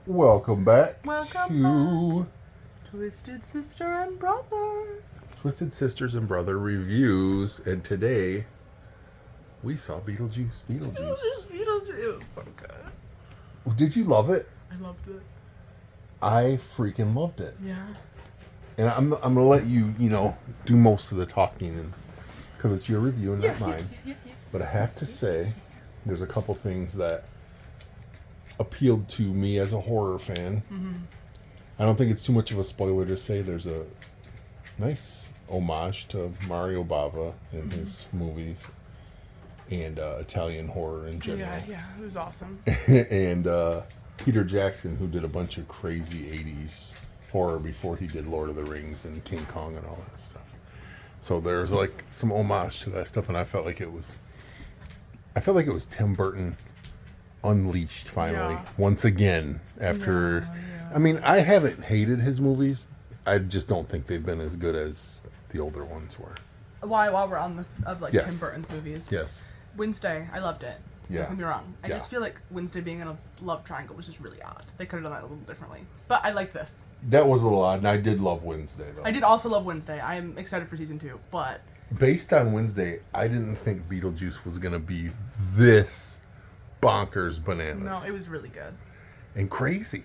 Welcome back Welcome to Twisted Sister and Brother. Twisted Sisters and Brother reviews, and today we saw Beetlejuice. Beetlejuice. It was so good. Did you love it? I loved it. I freaking loved it. Yeah. And I'm gonna let you, do most of the talking, because it's your review and not mine. But I have to say, there's a couple things that appealed to me as a horror fan. Mm-hmm. I don't think it's too much of a spoiler to say there's a nice homage to Mario Bava in his movies and Italian horror in general. Yeah, it was awesome. And Peter Jackson, who did a bunch of crazy 80s horror before he did Lord of the Rings and King Kong and all that stuff. So there's like some homage to that stuff, and I felt like it was Tim Burton unleashed finally, once again, after I mean, I haven't hated his movies. I just don't think they've been as good as the older ones were. While we're on the Tim Burton's movies. Yes. Wednesday, I loved it. Yeah. Don't get me wrong. I just feel like Wednesday being in a love triangle was just really odd. They could have done that a little differently. But I like this. That was a little odd, and I did love Wednesday, though. I did also love Wednesday. I am excited for season 2, but based on Wednesday, I didn't think Beetlejuice was going to be this bonkers bananas. no, it was really good. And crazy.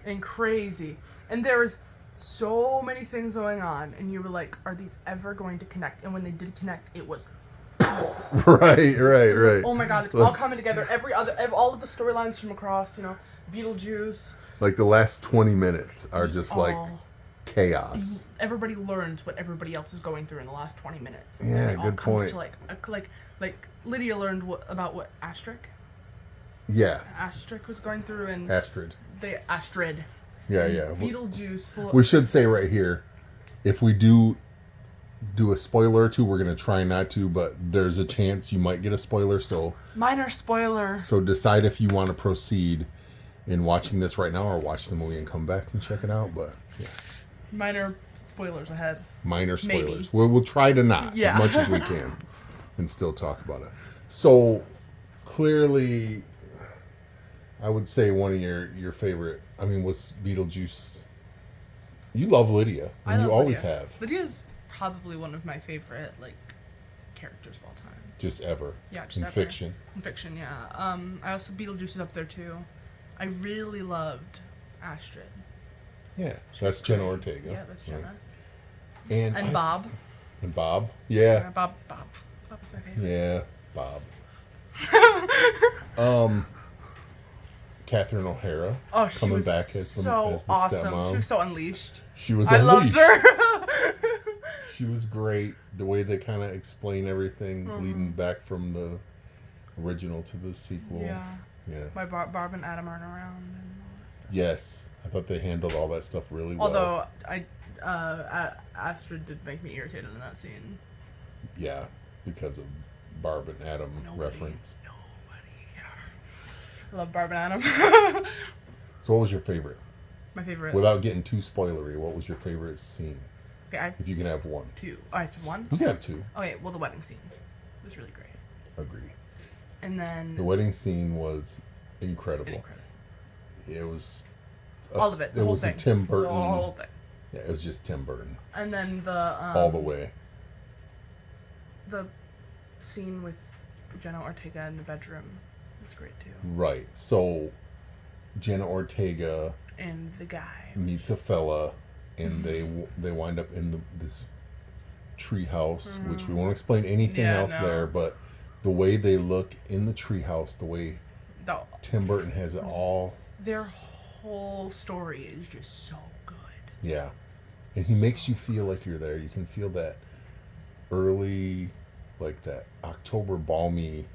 And there was so many things going on, and you were like, are these ever going to connect? And when they did connect, it was Right. oh my god, it's all coming together. All of the storylines from across, Beetlejuice. Like the last 20 minutes are just like chaos. Everybody learns what everybody else is going through in the last 20 minutes. Yeah, and it all good comes point. To like Lydia learned about what Astrid was going through, and Astrid. Astrid. Yeah. Beetlejuice. We should say right here, if we do a spoiler or two, we're going to try not to, but there's a chance you might get a spoiler, so Minor spoiler. So decide if you want to proceed in watching this right now or watch the movie and come back and check it out, but yeah. Minor spoilers ahead. Minor spoilers. Maybe. We'll try to not as much as we can and still talk about it. So clearly, I would say one of your favorite, was Beetlejuice. You love Lydia, and you always have. Lydia's probably one of my favorite characters of all time. Just ever. Yeah, just in ever. fiction. In fiction, yeah. I also Beetlejuice is up there too. I really loved Astrid. Yeah, that's Jenna Ortega. Yeah, that's Jenna. Right. And Bob. And Bob. Yeah. Bob was my favorite. Yeah, Bob. Catherine O'Hara. Oh, she coming was back as the awesome. stepmom. She was so unleashed. She was I unleashed. loved her. She was great. The way they kind of explain everything, leading back from the original to the sequel. Yeah. My Barb and Adam aren't around and all that stuff. Yes, I thought they handled all that stuff really well. Although Astrid did make me irritated in that scene. Yeah, because of Barb and Adam reference. I love Barb and Adam. So what was your favorite? My favorite. Without getting too spoilery, what was your favorite scene? Okay, if you can have one. Two. Oh, I have one? You can have two. Okay, well, the wedding scene was really great. Agree. And then the wedding scene was incredible. It was all of it. It was a Tim Burton. The whole thing. Yeah, it was just Tim Burton. And then the all the way. The scene with Jenna Ortega in the bedroom was great too. Right. So Jenna Ortega and the guy meets a fella, and they wind up in this tree house, which we won't explain anything else there, but the way they look in the tree house, the way Tim Burton has it all. Their whole story is just so good. Yeah. And he makes you feel like you're there. You can feel that early, that October balmy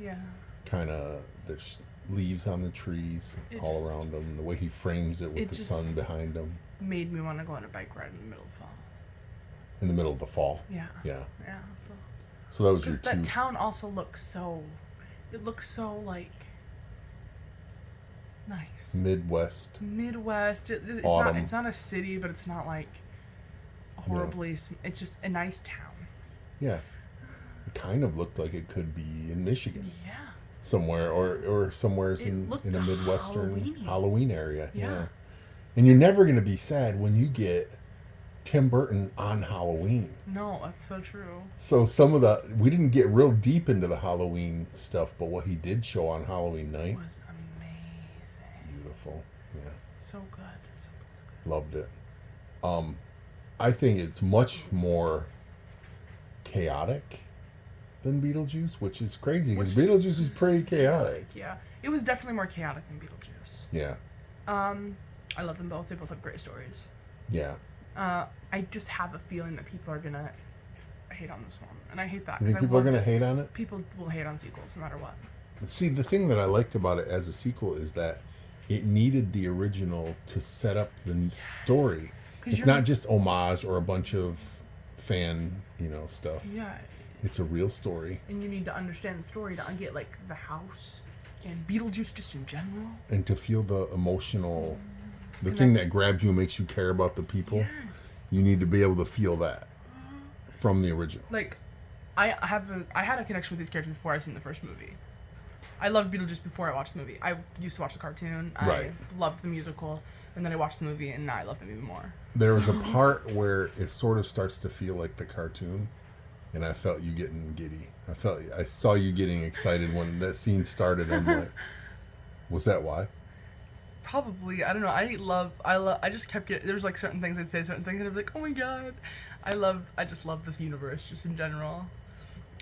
kind of, there's leaves on the trees all around him. The way he frames it with the sun behind him. Made me want to go on a bike ride in the middle of fall. In the middle of the fall? Yeah. Yeah. Yeah. So that was your two. Because that town also looks so, nice. Midwest. It's not a city, but it's not horribly. It's just a nice town. Yeah. It kind of looked like it could be in Michigan. Yeah. Somewhere or somewhere in a Midwestern Halloween area. Yeah. And you're never going to be sad when you get Tim Burton on Halloween. No, that's so true. So we didn't get real deep into the Halloween stuff, but what he did show on Halloween night Was amazing. beautiful. Yeah. So good. So good. So good. Loved it. I think it's much more chaotic than Beetlejuice, which is crazy because Beetlejuice is pretty chaotic. Yeah. It was definitely more chaotic than Beetlejuice. Yeah. I love them both. They both have great stories. Yeah. I just have a feeling that people are gonna hate on this one, and I hate that. You think people are going to hate on it? People will hate on sequels no matter what. But see, the thing that I liked about it as a sequel is that it needed the original to set up the story. It's not just homage or a bunch of fan, stuff. Yeah. It's a real story. And you need to understand the story to get like the house and Beetlejuice just in general. And to feel the emotional, the thing that grabs you and makes you care about the people. Yes. You need to be able to feel that from the original. Like, I had a connection with these characters before I seen the first movie. I loved Beetlejuice before I watched the movie. I used to watch the cartoon. Right. I loved the musical. And then I watched the movie, and now I love them even more. There was a part where it sort of starts to feel like the cartoon, and I felt you getting giddy. I saw you getting excited when that scene started. And I'm like, was that why? Probably. I don't know. I just kept getting, there was like certain things I'd say, certain things, and I'd be like, oh my god. I just love this universe, just in general.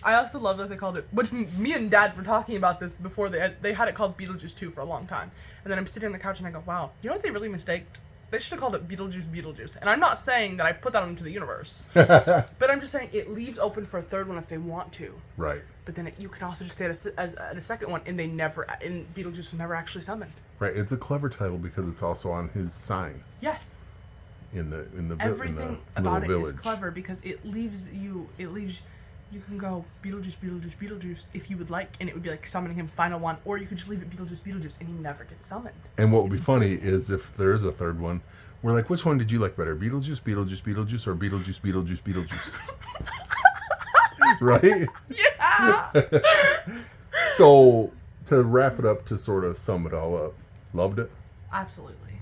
I also love that they called it, which me and Dad were talking about this before they had it called Beetlejuice 2 for a long time. And then I'm sitting on the couch and I go, wow, you know what they really mistaked? They should have called it Beetlejuice. And I'm not saying that I put that into the universe. But I'm just saying it leaves open for a third one if they want to. Right. But then you can also just stay at a second one, and Beetlejuice was never actually summoned. Right. It's a clever title because it's also on his sign. Yes. In the Everything in the about it village. is clever because it leaves you can go Beetlejuice if you would like, and it would be like summoning him final one, or you could just leave it Beetlejuice and he never gets summoned. And what would be funny is if there is a third one, we're like, which one did you like better, Beetlejuice, or Beetlejuice? Right? Yeah. So to wrap it up, to sort of sum it all up, loved it. Absolutely.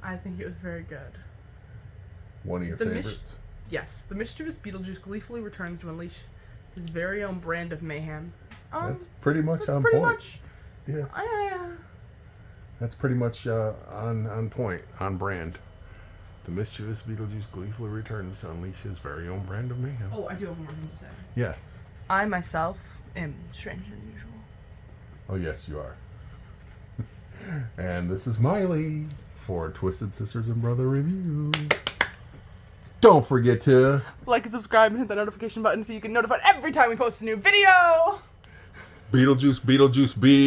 I think it was very good. One of your favorites. Yes, the mischievous Beetlejuice gleefully returns to unleash his very own brand of mayhem. That's pretty much on pretty point. Much, yeah. That's pretty much on point, on brand. The mischievous Beetlejuice gleefully returns to unleash his very own brand of mayhem. Oh, I do have one more thing to say. Yes. I myself am stranger than usual. Oh, yes, you are. And this is Miley for Twisted Sisters and Brother Review. Don't forget to like and subscribe and hit that notification button so you can notified every time we post a new video. Beetlejuice,